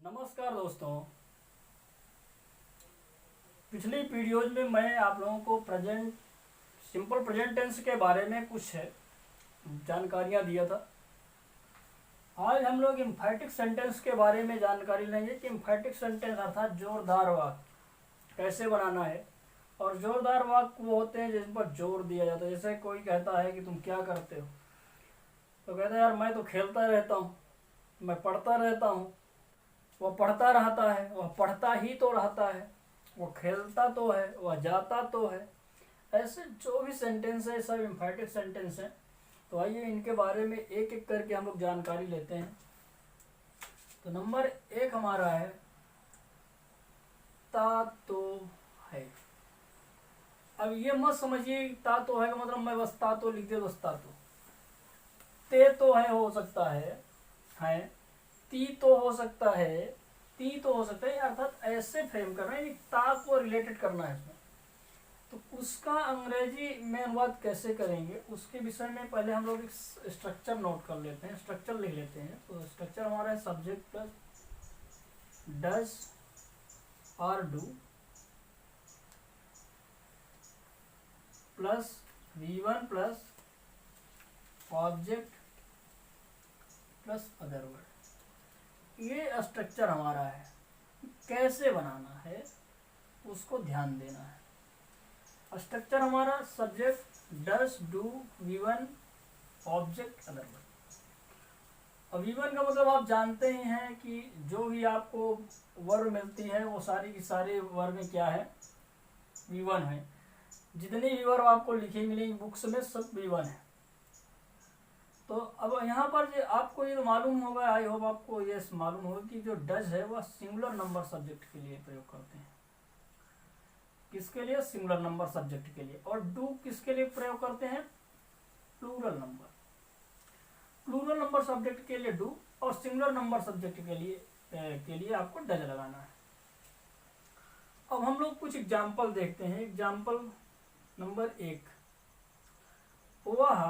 नमस्कार दोस्तों। पिछली वीडियोज में मैं आप लोगों को सिंपल प्रेजेंट टेंस के बारे में कुछ जानकारियां दिया था। आज हम लोग एम्फैटिक सेंटेंस के बारे में जानकारी लेंगे कि एम्फैटिक सेंटेंस अर्थात जोरदार वाक्य कैसे बनाना है। और जोरदार वाक्य वो होते हैं जिन पर जोर दिया जाता है। जैसे कोई कहता है कि तुम क्या करते हो, तो कहता है यार मैं तो खेलता रहता हूँ, मैं पढ़ता रहता हूँ। वह पढ़ता रहता है, वह पढ़ता ही तो रहता है, वो खेलता तो है, वह जाता तो है। ऐसे जो भी सेंटेंस है सब एम्फैटिक सेंटेंस हैं। तो आइए इनके बारे में एक एक करके हम लोग जानकारी लेते हैं। तो नंबर 1 हमारा है ता तो है। अब ये मत समझिए ता तो है का मतलब मैं बस ता तो लिख दे, बस ता तो। ते तो है हो सकता है, ती तो हो सकता है, ती तो हो सकता है, अर्थात ऐसे फ्रेम करना है, ता को रिलेटेड करना है इसमें। तो उसका अंग्रेजी में अनुवाद कैसे करेंगे उसके विषय में पहले हम लोग एक स्ट्रक्चर नोट कर लेते हैं, स्ट्रक्चर लिख लेते हैं। तो स्ट्रक्चर हमारा है सब्जेक्ट प्लस डज और do plus V1 plus object plus other word. ये स्ट्रक्चर हमारा है। कैसे बनाना है उसको ध्यान देना है। स्ट्रक्चर हमारा subject does do V1 object other word. अब V1 का मतलब आप जानते ही हैं कि जो भी आपको वर्ब मिलती है वो सारी की सारी वर्ब में क्या है, V1 है। जितनी भी वर्ब आपको लिखी मिलेंगी बुक्स में सब V1 है। तो अब यहाँ पर आपको ये मालूम होगा, आई होप आपको ये मालूम होगा कि जो डज है वह सिंगुलर नंबर सब्जेक्ट के लिए प्रयोग करते हैं। किसके लिए? सिंगुलर नंबर सब्जेक्ट के लिए। और डू किसके लिए प्रयोग करते हैं? Plural number. Plural number subject के लिए डू और सिंगुलर नंबर सब्जेक्ट के लिए आपको डज लगाना है। अब हम लोग कुछ एग्जाम्पल देखते हैं। एग्जाम्पल नंबर 1, वह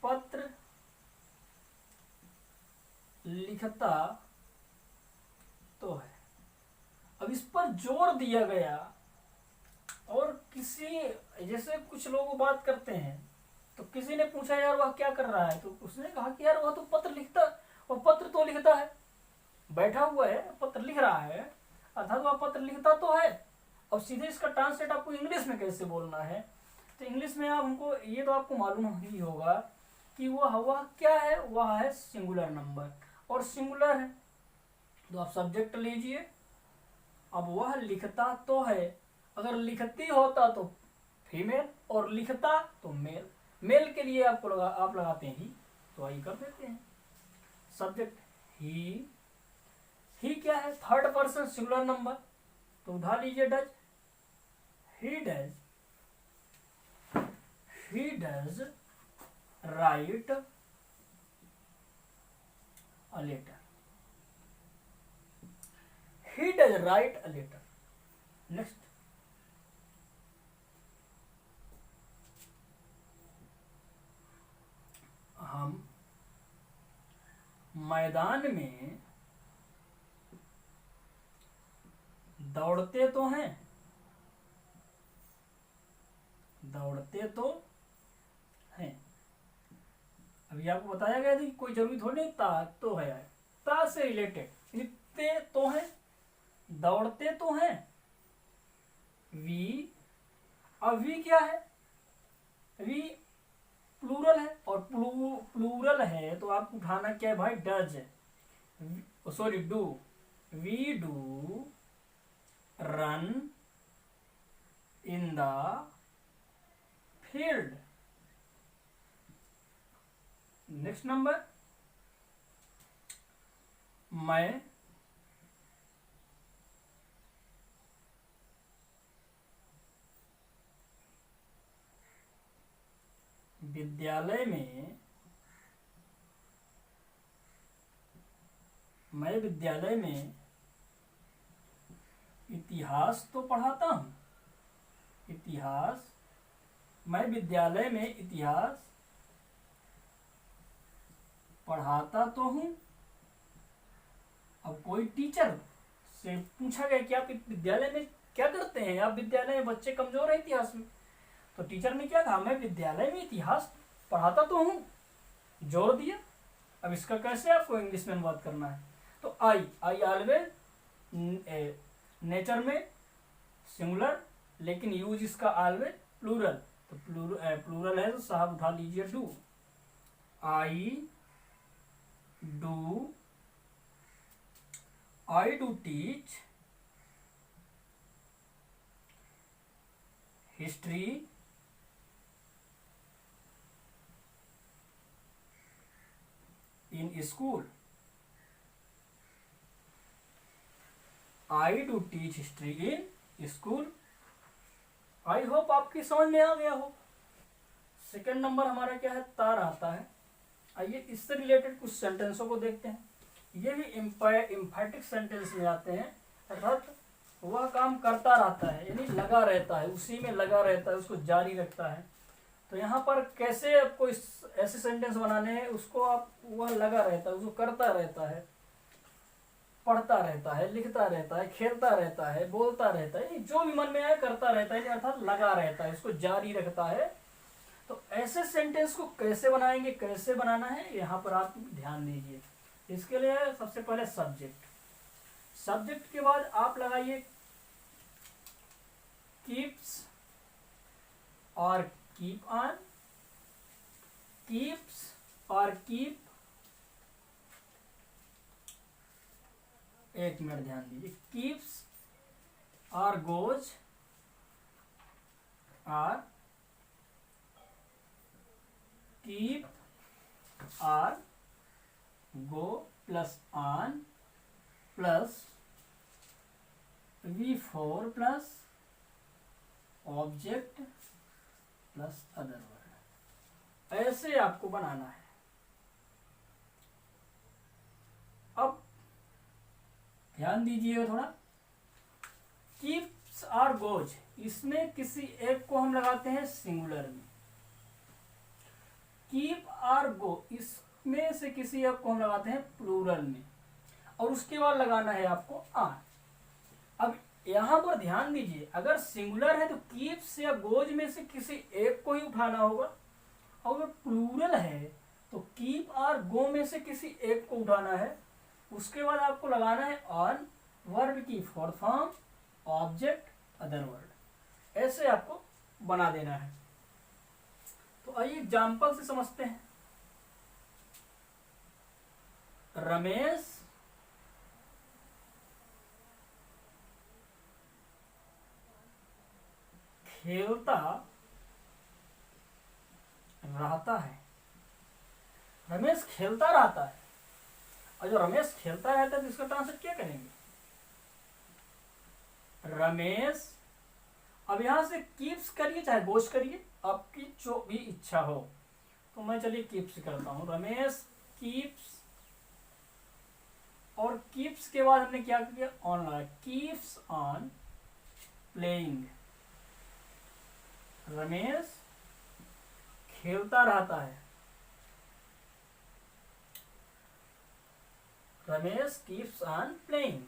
पत्र लिखता तो है। अब इस पर जोर दिया गया। और जैसे कुछ लोग बात करते हैं तो किसी ने पूछा यार वह क्या कर रहा है, तो उसने कहा कि यार वह तो पत्र लिखता, वह पत्र तो लिखता है, बैठा हुआ है पत्र लिख रहा है, अर्थात वह पत्र लिखता तो है। और सीधे इसका ट्रांसलेट आपको इंग्लिश में कैसे बोलना है, तो इंग्लिश में आप हमको ये तो आपको मालूम ही होगा कि वह क्या है, वह है सिंगुलर नंबर और सिंगुलर है। तो आप सब्जेक्ट लीजिए। अब वह लिखता तो है, अगर लिखती होता तो फीमेल और लिखता तो मेल। मेल के लिए आप लगाते हैं ही, तो आई कर देते हैं। सब्जेक्ट ही क्या है? थर्ड पर्सन सिंगुलर नंबर, तो उधार लीजिए does. He does write a letter. He does write a letter. Next, हम मैदान में दौड़ते तो हैं, दौड़ते तो हैं। अभी आपको बताया गया था कि कोई जरूरी थोड़ी ता तो है, ता से रिलेटेड। लिखते तो हैं, दौड़ते तो हैं। वी, अब वी क्या है? वी प्लूरल है और प्लूरल है तो आपको उठाना क्या है भाई? Does, sorry do. We do run in the field. Next number, मैं विद्यालय में इतिहास तो पढ़ाता हूँ। इतिहास, मैं विद्यालय में इतिहास पढ़ाता तो हूँ कोई टीचर से पूछा गया कि आप विद्यालय में क्या करते हैं, आप विद्यालय में बच्चे कमजोर है इतिहास में, तो टीचर ने क्या कहा, मैं विद्यालय में इतिहास पढ़ाता तो हूँ, जोर दिया। अब इसका कैसे आपको इंग्लिश में अनुवाद करना है, तो आई ऑलवेज नेचर में सिंगुलर, लेकिन यूज इसका ऑलवेज प्लूरल, तो प्लूरल है तो साहब उठा लीजिए do. I do teach history in school. I do teach history in school. I hope आपकी समझ में आ गया हो। सेकंड नंबर हमारा क्या है, तार आता है। आइए इससे रिलेटेड कुछ सेंटेंसों को देखते हैं। ये भी एम्फैटिक सेंटेंस में आते हैं, अर्थात वह काम करता रहता है, यानी लगा रहता है, उसी में लगा रहता है, उसको जारी रखता है। तो यहाँ पर कैसे आपको ऐसे सेंटेंस बनाने हैं, उसको आप वह लगा रहता है, उसको करता रहता है, पढ़ता रहता है, लिखता रहता है, खेलता रहता है, बोलता रहता है, जो भी मन में आए करता रहता है, अर्थात लगा रहता है, उसको जारी रखता है। तो ऐसे सेंटेंस को कैसे बनाएंगे, कैसे बनाना है, यहाँ पर आप ध्यान दीजिए। इसके लिए सबसे पहले सब्जेक्ट, सब्जेक्ट के बाद आप लगाइए कीप्स और कीप ऑन, कीप्स और कीप, एक मिनट ध्यान दीजिए, कीप्स और गोज और कीप और go plus on plus V4 plus object plus other word, ऐसे आपको बनाना है। अब ध्यान दीजिएगा थोड़ा, कीप्स और गोज, इसमें किसी एक को हम लगाते हैं सिंगुलर में, कीप और गो इसमें से किसी एक को हम लगाते हैं प्लूरल में, और उसके बाद लगाना है आपको ऑन। अब यहां पर ध्यान दीजिए, अगर सिंगुलर है तो कीप्स या गोज में से किसी एक को ही उठाना होगा, और अगर प्लूरल है तो कीप और गो में से किसी एक को उठाना है। उसके बाद आपको लगाना है ऑन, वर्ब की fourth form, object, other word, ऐसे आपको बना देना है। तो आइए एग्जाम्पल से समझते हैं। रमेश खेलता रहता है, रमेश खेलता रहता है, और जो रमेश खेलता रहता है तो इसका ट्रांसलेट क्या करेंगे, रमेश। अब यहां से कीप्स करिए चाहे गोश करिए, आपकी जो भी इच्छा हो। तो मैं चलिए कीप्स करता हूं, रमेश कीप्स, और कीप्स के बाद हमने क्या किया, ऑन लगाया, कीप्स ऑन प्लेइंग। रमेश खेलता रहता है, रमेश कीप्स ऑन प्लेइंग।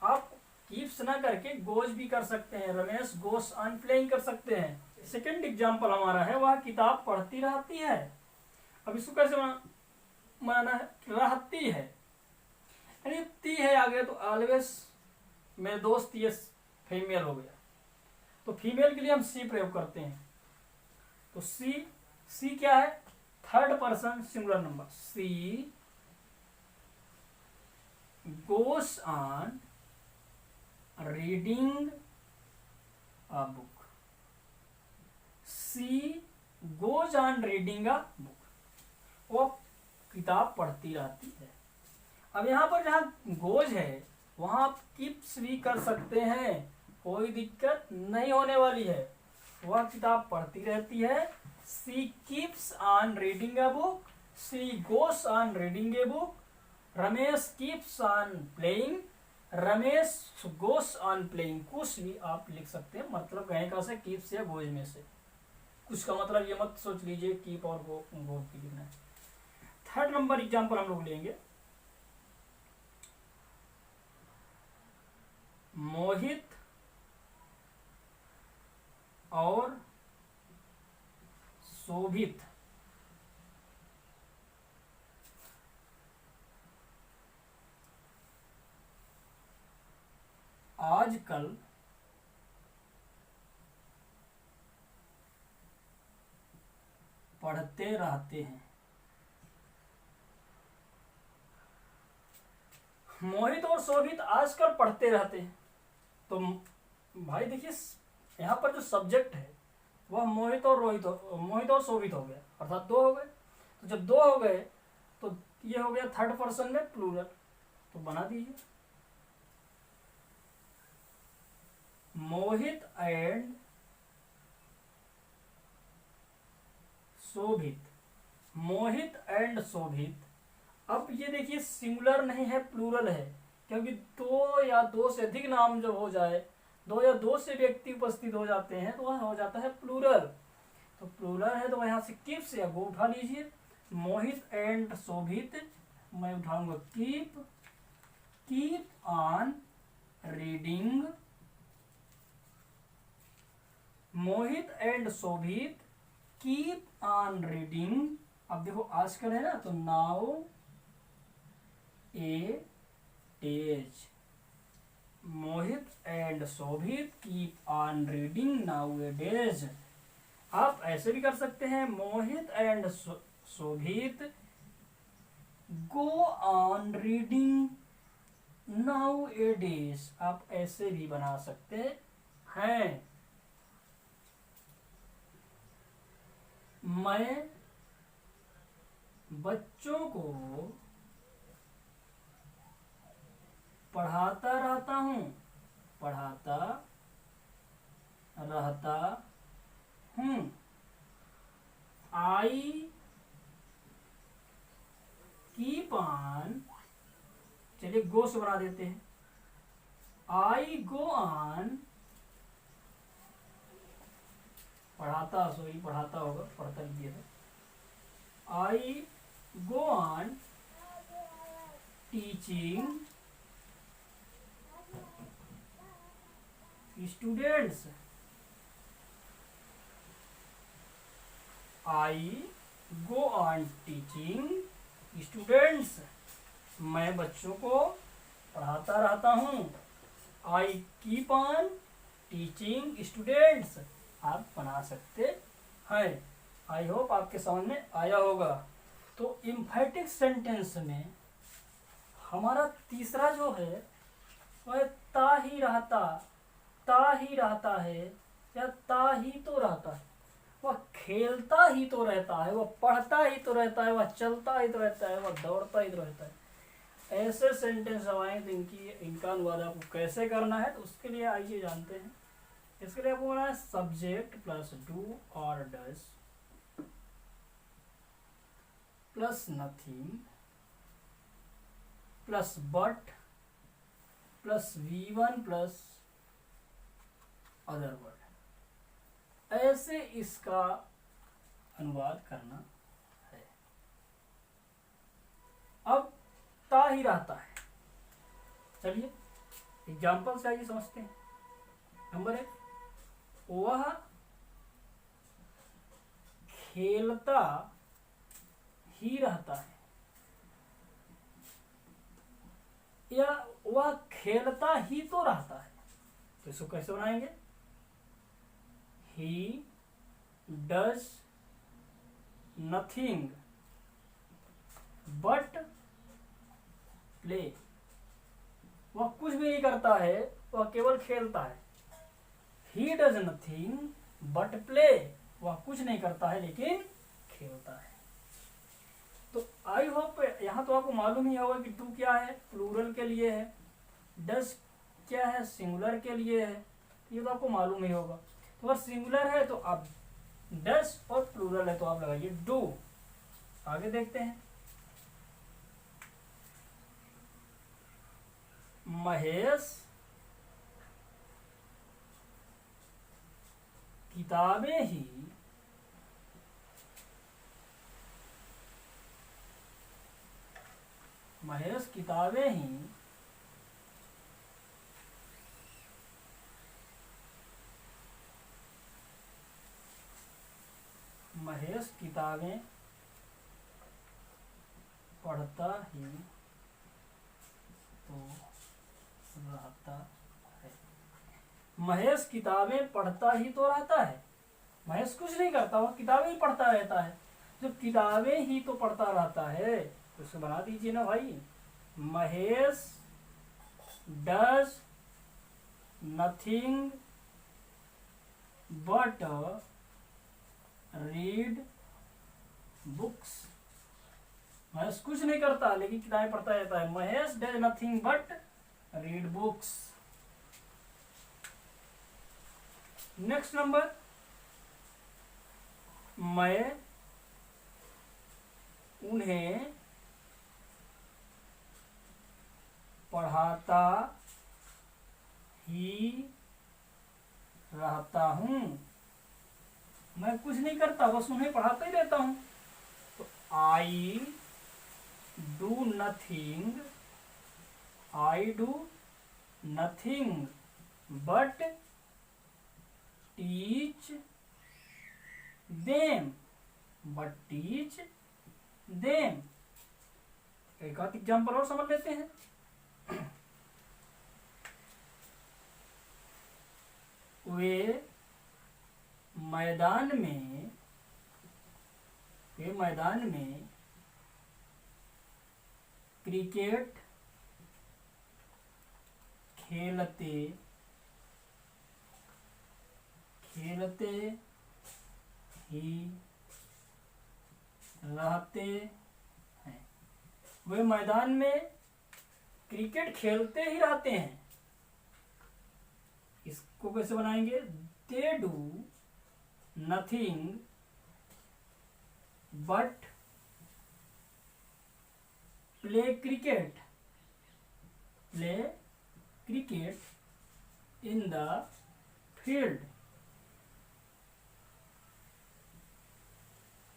आप कीप्स ना करके गोज भी कर सकते हैं, रमेश गोस ऑन प्लेइंग कर सकते हैं। सेकंड एग्जांपल हमारा है, वह किताब पढ़ती रहती है। अब इसको कैसे बनाना है, रहती है, यानी ती है आगे तो ऑलवेज, मेरे दोस्त ये फीमेल हो गया, तो फीमेल के लिए हम सी प्रयोग करते हैं। तो सी क्या है, third person singular number, she goes on reading a book, she goes on reading a book, वो किताब पढ़ती रहती है। अब यहाँ पर जहाँ गोज है वहां आप कीप्स भी कर सकते हैं, कोई दिक्कत नहीं होने वाली है, वह किताब पढ़ती रहती है। She keeps on reading a book, she goes on reading a book, Ramesh keeps on playing, Ramesh goes on playing. कुछ भी आप लिख सकते हैं, मतलब कहीं का से कीप्स या गोज में से कुछ का मतलब ये मत सोच लीजिए कीप और गो की लिखना है। 3rd नंबर एग्जाम्पल हम लोग लेंगे, मोहित और शोभित आजकल पढ़ते रहते हैं। मोहित और शोभित आजकल पढ़ते रहते हैं। तो भाई देखिए, यहाँ पर जो सब्जेक्ट है वह मोहित और शोभित हो गया, अर्थात दो हो गए। तो जब दो हो गए तो ये हो गया थर्ड पर्सन में प्लूरल, तो बना दीजिए मोहित एंड शोभित। मोहित एंड शोभित। अब ये देखिए सिंगुलर नहीं है, प्लूरल है, क्योंकि दो या दो से अधिक नाम जब हो जाए, दो या दो से व्यक्ति उपस्थित हो जाते हैं तो वह हो जाता है प्लूरल। तो प्लूरल है तो यहाँ से कीप्स या गो उठा लीजिए। मोहित एंड शोभित मैं उठाऊंगा keep on reading. Mohit and Shobhit keep on reading. अब देखो आजकल है ना, तो nowadays. Mohit and Shobhit keep on reading nowadays. आप ऐसे भी कर सकते हैं, Mohit and Shobhit go on reading nowadays. आप ऐसे भी बना सकते हैं। मैं बच्चों को पढ़ाता रहता हूँ। आई कीप ऑन, चलिए गो से बना देते हैं। आई गो ऑन, पढ़ाता होगा, पढ़ता लिखिए था। I go on teaching students. I go on teaching students. मैं बच्चों को पढ़ाता रहता हूँ। I keep on teaching students. आप बना सकते हैं। आई होप आपके समझ में आया होगा। तो इम्फेटिक सेंटेंस में हमारा तीसरा जो है वह ता ही रहता है या ता ही तो रहता है। वह खेलता ही तो रहता है, वह पढ़ता ही तो रहता है, वह चलता ही तो रहता है, वह दौड़ता ही तो रहता है। ऐसे सेंटेंस आएंगे तो इनका अनुवाद आपको कैसे करना है, तो उसके लिए आइए जानते हैं। इसके लिए आपको बोलना है सब्जेक्ट प्लस डू और does plus nothing plus but plus V1 plus other word. ऐसे इसका अनुवाद करना है। अब ता ही रहता है, चलिए एग्जाम्पल से आइए समझते हैं। नंबर 1, वह खेलता ही रहता है या वह खेलता ही तो रहता है। तो इसको कैसे बनाएंगे? He does nothing but play. वह कुछ भी नहीं करता है, वह केवल खेलता है। He does nothing but play. वह कुछ नहीं करता है लेकिन खेलता है। तो आई होप यहाँ तो आपको मालूम ही होगा कि डू क्या है, प्लूरल के लिए है। डज क्या है, सिंगुलर के लिए है। ये तो आपको मालूम ही होगा। तो अगर सिंगुलर है तो आप डज और प्लूरल है तो आप लगाइए डू। आगे देखते हैं। महेश किताबें ही महेश किताबें पढ़ता ही तो रहता है। महेश किताबें पढ़ता ही तो रहता है। महेश कुछ नहीं करता, वो किताबें ही पढ़ता रहता है। जब किताबें ही तो पढ़ता रहता है तो उसे बना दीजिए ना भाई, Mahesh does nothing but read books. Mahesh कुछ नहीं करता लेकिन किताबें पढ़ता रहता है। Mahesh does nothing but read books. Next number, मैं उन्हें पढ़ाता ही रहता हूं। मैं कुछ नहीं करता, बस उन्हें पढ़ाता ही रहता हूं। तो I do nothing but teach them. एक आध एग्जाम्पल और समझ लेते हैं। वे मैदान में क्रिकेट खेलते ही रहते हैं। वे मैदान में क्रिकेट खेलते ही रहते हैं। इसको कैसे बनाएंगे? They do nothing but play cricket in the field.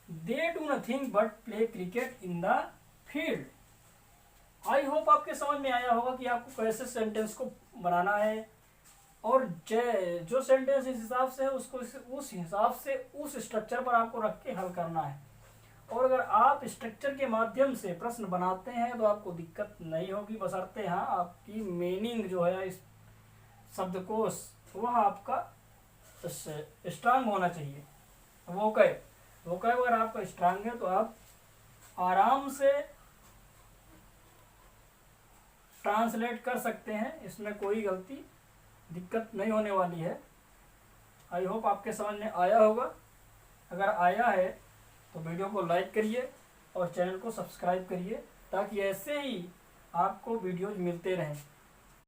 They do nothing but play cricket in the field. I hope आपके समझ में आया होगा कि आपको कैसे सेंटेंस को बनाना है, और जो सेंटेंस इस हिसाब से है उसको उस हिसाब से उस स्ट्रक्चर पर आपको रख के हल करना है। और अगर आप स्ट्रक्चर के माध्यम से प्रश्न बनाते हैं तो आपको दिक्कत नहीं होगी, बशर्ते हाँ आपकी मीनिंग जो है इस शब्दकोश वह आपका स्ट्रांग होना चाहिए। वोकैब अगर आपका स्ट्रांग है तो आप आराम से ट्रांसलेट कर सकते हैं, इसमें कोई दिक्कत नहीं होने वाली है। आई होप आपके समझ में आया होगा। अगर आया है तो वीडियो को लाइक करिए और चैनल को सब्सक्राइब करिए ताकि ऐसे ही आपको वीडियोज मिलते रहें।